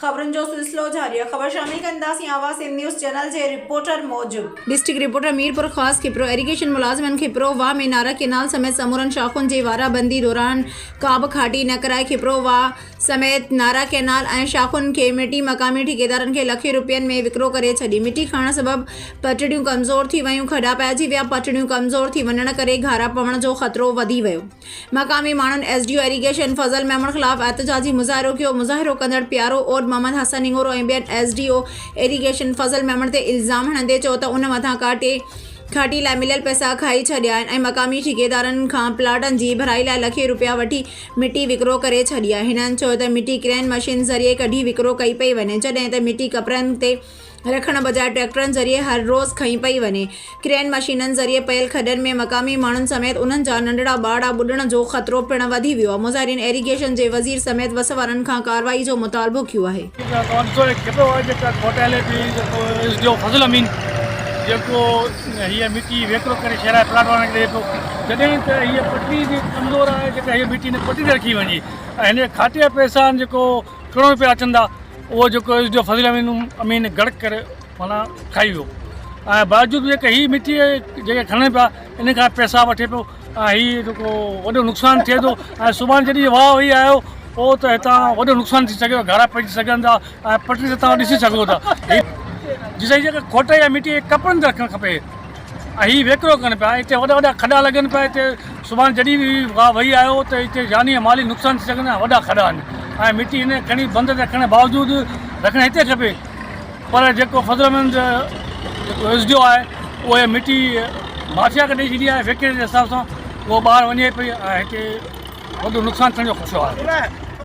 खबरन जो सिलसिलो जारी है। खबर शामिल कंदासीं आवाज़ न्यूज़ चैनल जे रिपोर्टर मौजूद डिस्ट्रिक्ट रिपोर्टर मीरपुर ख़ास खिपरो एरीगेशन मुलाज़िमन खिपरो वाह में नारा केनाल समेत समूरन शाखुन जी वाराबंदी दौरान का बि खाटी न कराए खिपरो वाह समेत नारा केनाल ऐं शाखुन के मिट्टी मक़ामी ठेकेदारन के लखे रुपयनि में विकिरो करे छॾी। मिट्टी खणण सबब पटड़ियूं कमज़ोर थी वयूं, खॾा पइजी विया, पटड़ियूं कमज़ोर थी वञण करे घारा पवण जो ख़तरो वधी वियो। मक़ामी माण्हुनि एसडीओ एरीगेशन फज़ल मेमण ख़िलाफ़ एहतजाजी मुज़ाहिरो कयो। मुज़ाहिरो कंदड़ प्यारो ओड मोहम्मद हसन इंगोरो ऐं ॿियनि एसडीओ एरीगेशन फज़ल मेमण ते इल्ज़ाम हणंदे चयो त उन मथां खाटी लाइ मिलियल पैसा खाई छॾिया आहिनि ऐं मक़ामी ठेकेदारनि खां प्लाटनि जी भराई लाइ लखे रुपया वठी मिट्टी विकिरो करे छॾी आहे। हिननि चयो त मिट्टी क्रेन मशीन ज़रिए कढी विकिरो कई पई वञे, जॾहिं त मिट्टी कपरनि ते रखण बजाए ट्रैक्टरनि ज़रिए हर रोज़ खई पई वञे। क्रेन मशीननि ज़रिए पयल खॾनि में मक़ामी माण्हुनि समेत उन्हनि जा नंढड़ा ॿार ॿुॾण जो ख़तरो पिणु वधी वियो आहे। मुज़ाहिरीन एरीगेशन जे वज़ीर समेत वस वारनि खां कार्रवाई जो मुतालबो कयो आहे। जेको हीअ मिट्टी वेकिरो करे शहर प्लाट वारनि खे ॾिए पियो, जॾहिं त हीअ पटरी जी कमज़ोर आहे, जेका हीअ मिट्टी ने पटरी ते रखी वञे ऐं हिन खाटे जा पैसा जेको करोड़ रुपया अचनि था, उहो जेको जो फज़ल अमीन गड़क करे माना खाई वियो ऐं बावजूदि जेका हीअ मिट्टी जेके खणनि पिया इन खां पैसा वठे पियो ऐं हीअ जेको वॾो नुक़सानु थिए थो ऐं सुभाणे जॾहिं वाह वेही आयो पोइ त हितां वॾो नुक़सानु थी सघे, घारा पइजी सघनि था ऐं पटरी ते तव्हां ॾिसी सघो था। जिसे जेका खोट या मिट्टी कपड़नि ते रखणु खपे ऐं हीअ वेकिरो कनि पिया, हिते वॾा वॾा खॾा लॻनि पिया, हिते सुभाणे जॾहिं बि वाह वेही आयो त हिते जानी माली नुक़सानु थी सघनि, वॾा खॾा आहिनि ऐं मिट्टी हिन खणी बंदि रखण जे बावजूदि रखणु हिते खपे, पर जेको फज़लमंद जेको एसडीओ आहे उहे मिट्टी माफ़िया खे ॾेई छॾी आहे, विकिरे जे हिसाब सां उहो ॿाहिरि वञे पई ऐं हिते वॾो नुक़सानु थियण जो ख़दशो आहे।